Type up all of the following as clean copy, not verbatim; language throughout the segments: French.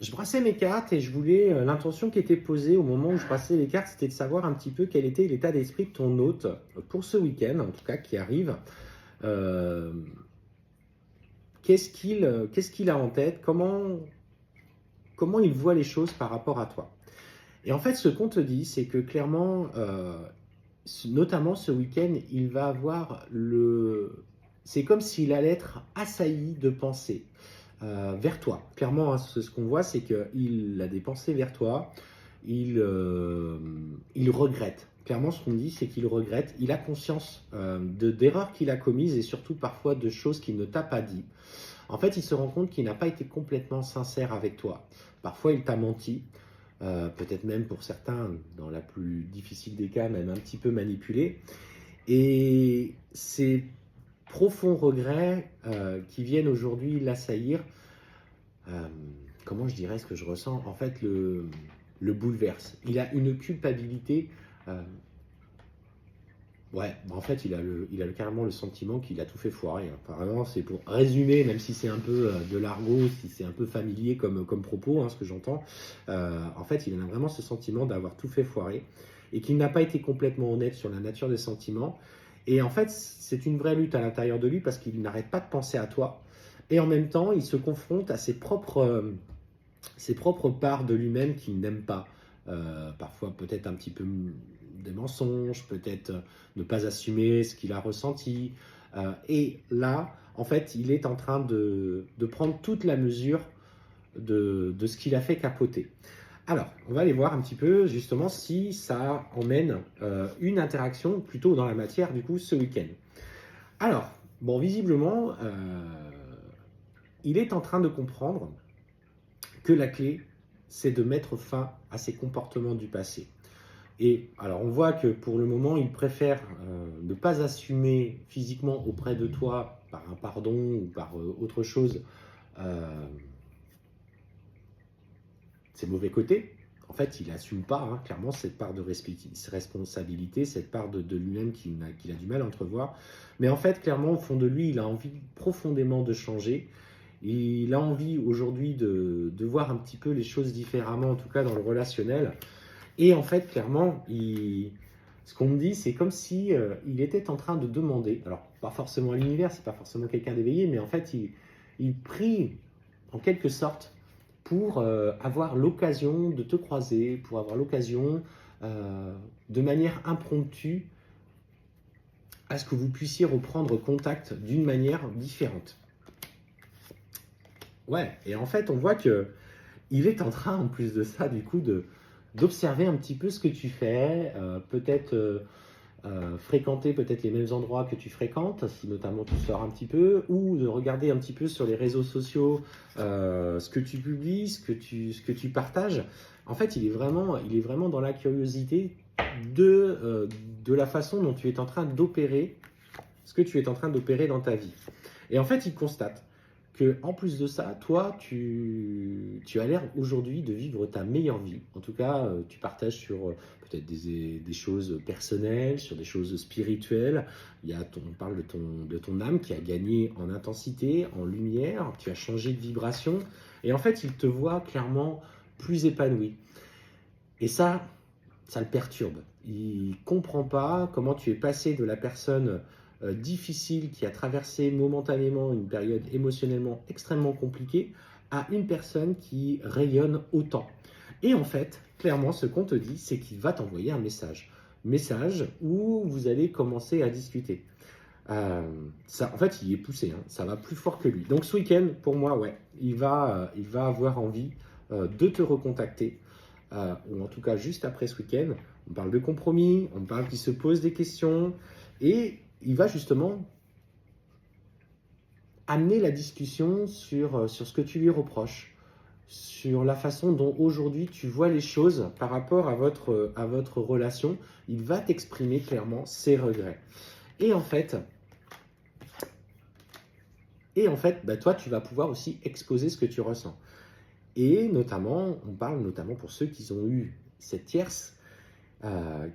Je brassais mes cartes et je voulais, l'intention qui était posée au moment où je brassais les cartes, c'était de savoir un petit peu quel était l'état d'esprit de ton hôte pour ce week-end, en tout cas qui arrive. Euh, qu'est-ce qu'il a en tête? Comment il voit les choses par rapport à toi? Et en fait, ce qu'on te dit, c'est que clairement, notamment ce week-end, il va avoir le. C'est comme s'il allait être assailli de pensées vers toi. Clairement, hein, ce qu'on voit, c'est qu'il a des pensées vers toi. Il regrette. Clairement, ce qu'on dit, c'est qu'il regrette. Il a conscience d'erreurs qu'il a commises et surtout parfois de choses qu'il ne t'a pas dit. En fait, il se rend compte qu'il n'a pas été complètement sincère avec toi. Parfois, il t'a menti. Peut-être même pour certains, dans la plus difficile des cas, même un petit peu manipulé. Et ces profonds regrets qui viennent aujourd'hui l'assaillir, euh, comment je dirais ce que je ressens, en fait, le bouleverse. Il a une culpabilité. euh, ouais, en fait, carrément le sentiment qu'il a tout fait foirer, hein. Apparemment, c'est pour résumer, même si c'est un peu de l'argot, si c'est un peu familier comme propos, hein, ce que j'entends. En fait, il a vraiment ce sentiment d'avoir tout fait foirer et qu'il n'a pas été complètement honnête sur la nature des sentiments. Et en fait, c'est une vraie lutte à l'intérieur de lui parce qu'il n'arrête pas de penser à toi. Et en même temps, il se confronte à ses propres parts de lui-même qu'il n'aime pas. Parfois, peut-être un petit peu des mensonges, peut-être ne pas assumer ce qu'il a ressenti. Et là, en fait, il est en train de prendre toute la mesure de ce qu'il a fait capoter. Alors, on va aller voir un petit peu justement si ça emmène une interaction plutôt dans la matière du coup ce week-end. Alors, bon, visiblement, il est en train de comprendre que la clé, c'est de mettre fin à ces comportements du passé. Et alors, on voit que pour le moment, il préfère ne pas assumer physiquement auprès de toi par un pardon ou par autre chose euh, ses mauvais côtés. En fait, il n'assume pas, hein, clairement, cette part de responsabilité, cette part de lui-même qu'il a du mal à entrevoir. Mais en fait, clairement, au fond de lui, il a envie profondément de changer. Il a envie aujourd'hui de voir un petit peu les choses différemment, en tout cas dans le relationnel. Et en fait, clairement, ce qu'on me dit, c'est comme si il était en train de demander, alors pas forcément à l'univers, c'est pas forcément quelqu'un d'éveillé, mais en fait, il prie en quelque sorte pour avoir l'occasion de te croiser, pour avoir l'occasion de manière impromptue à ce que vous puissiez reprendre contact d'une manière différente. Ouais, et en fait, on voit que il est en train, en plus de ça, du coup, d'observer un petit peu ce que tu fais, peut-être fréquenter peut-être les mêmes endroits que tu fréquentes, si notamment tu sors un petit peu, ou de regarder un petit peu sur les réseaux sociaux ce que tu publies, ce que tu partages. En fait, il est vraiment dans la curiosité de la façon dont tu es en train d'opérer, ce que tu es en train d'opérer dans ta vie. Et en fait, il constate que, en plus de ça, toi, tu as l'air aujourd'hui de vivre ta meilleure vie. En tout cas, tu partages sur peut-être des choses personnelles, sur des choses spirituelles. On parle de ton âme qui a gagné en intensité, en lumière. Tu as changé de vibration. Et en fait, il te voit clairement plus épanoui. Et ça le perturbe. Il ne comprend pas comment tu es passé de la personne difficile qui a traversé momentanément une période émotionnellement extrêmement compliquée à une personne qui rayonne autant. Et en fait, clairement, ce qu'on te dit, c'est qu'il va t'envoyer un message. Message où vous allez commencer à discuter. Ça, en fait, il est poussé, hein, ça va plus fort que lui. Donc ce week-end, pour moi, ouais, il va avoir envie de te recontacter, ou en tout cas juste après ce week-end. On parle de compromis, on parle qu'il se pose des questions, et il va justement amener la discussion sur ce que tu lui reproches, sur la façon dont aujourd'hui tu vois les choses par rapport à votre relation. Il va t'exprimer clairement ses regrets. Et en fait, bah, toi, tu vas pouvoir aussi exposer ce que tu ressens. Et notamment, on parle notamment pour ceux qui ont eu cette tierce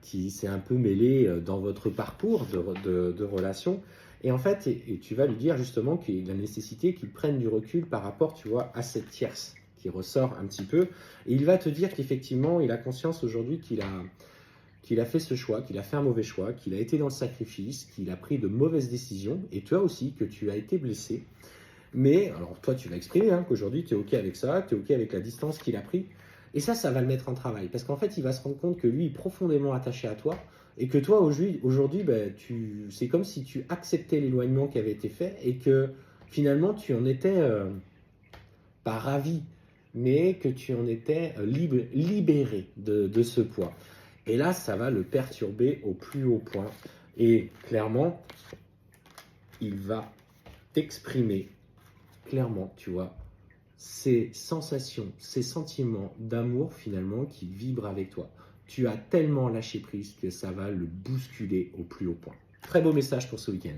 qui s'est un peu mêlée dans votre parcours de relation. Et en fait, et tu vas lui dire justement qu'il y a la nécessité qu'il prenne du recul par rapport, tu vois, à cette tierce qui ressort un petit peu. Et il va te dire qu'effectivement, il a conscience aujourd'hui qu'il a fait ce choix, qu'il a fait un mauvais choix, qu'il a été dans le sacrifice, qu'il a pris de mauvaises décisions. Et toi aussi, que tu as été blessé. Mais, alors toi, tu vas exprimer qu'aujourd'hui, tu es OK avec ça, tu es OK avec la distance qu'il a pris. Et ça va le mettre en travail. Parce qu'en fait, il va se rendre compte que lui est profondément attaché à toi. Et que toi, aujourd'hui, c'est comme si tu acceptais l'éloignement qui avait été fait et que finalement, tu en étais pas ravi, mais que tu en étais libéré de ce poids. Et là, ça va le perturber au plus haut point. Et clairement, il va t'exprimer clairement, tu vois, ces sensations, ces sentiments d'amour finalement qui vibrent avec toi. Tu as tellement lâché prise que ça va le bousculer au plus haut point. Très beau message pour ce week-end.